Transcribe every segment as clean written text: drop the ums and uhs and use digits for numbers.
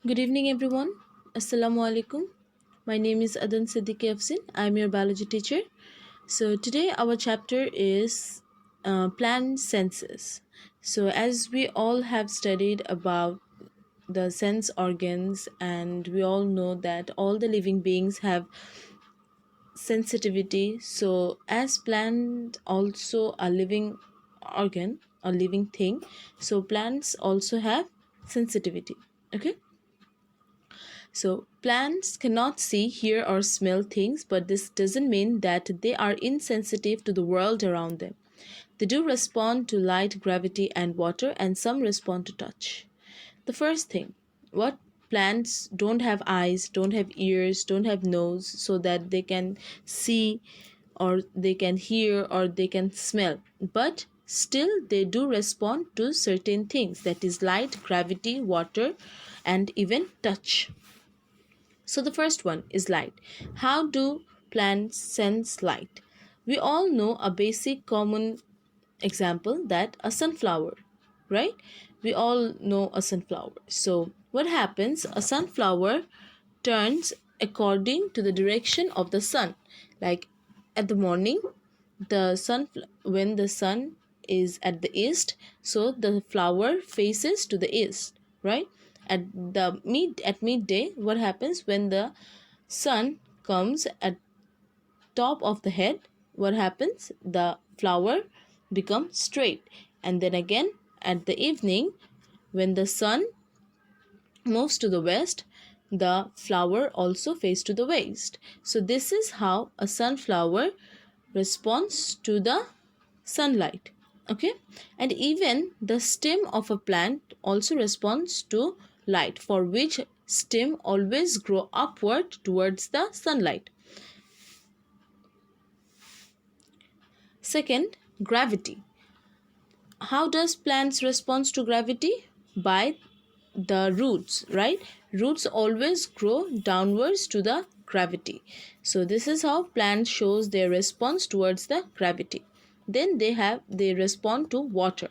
Good evening, everyone. Assalamu alaikum. My name is Adan Siddiqui Afsin. I'm your biology teacher. So, today our chapter is plant senses. So, as we all have studied about the sense organs, and we all know that all the living beings have sensitivity. So, as plant also a living organ, a living thing, so plants also have sensitivity. Okay. So, plants cannot see, hear, or smell things, but this doesn't mean that they are insensitive to the world around them. They do respond to light, gravity, and water, and some respond to touch. The first thing, what plants don't have eyes, don't have ears, don't have nose, so that they can see, or they can hear, or they can smell, but still they do respond to certain things, that is light, gravity, water, and even touch. So the first one is light. How do plants sense light? We all know a basic common example, that a sunflower, right? We all know a sunflower. So what happens? A sunflower turns according to the direction of the sun. Like at the morning, when the sun is at the east, so the flower faces to the east, right? At midday, what happens when the sun comes at top of the head? What happens? The flower becomes straight. And then again at the evening, when the sun moves to the west, the flower also faces to the west. So this is how a sunflower responds to the sunlight. Okay. And even the stem of a plant also responds to light, for which stem always grow upward towards the sunlight. Second, gravity. How does plants respond to gravity? By the roots, right? Roots always grow downwards to the gravity. So this is how plants shows their response towards the gravity. Then they respond to water.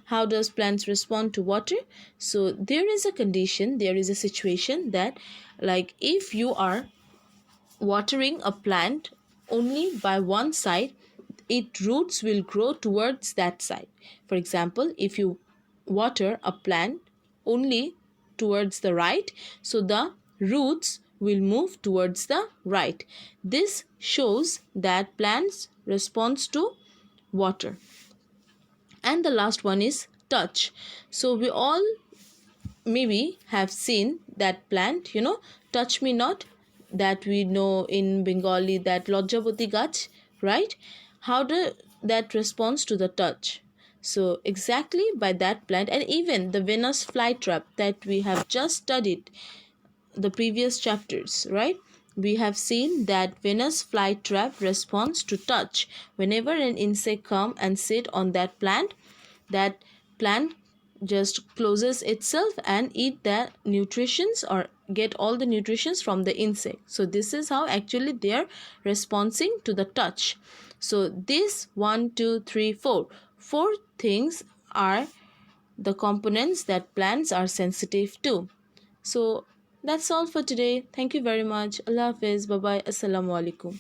How does plants respond to water? So there is a condition, there is a situation that, like, if you are watering a plant only by one side, its roots will grow towards that side. For example, if you water a plant only towards the right, so the roots will move towards the right. This shows that plants respond to water. And the last one is touch. So we all maybe have seen that plant, touch me not, that we know in Bengali, that lojjapati gach, right? How do that responds to the touch? So exactly by that plant. And even the Venus flytrap that we have just studied the previous chapters, right? We have seen that Venus flytrap responds to touch. Whenever an insect come and sit on that plant just closes itself and eat the nutritions, or get all the nutritions from the insect. So this is how actually they are responding to the touch. So this 4 things are the components that plants are sensitive to. So that's all for today. Thank you very much. Allah Hafiz. Bye bye. Assalamu alaikum.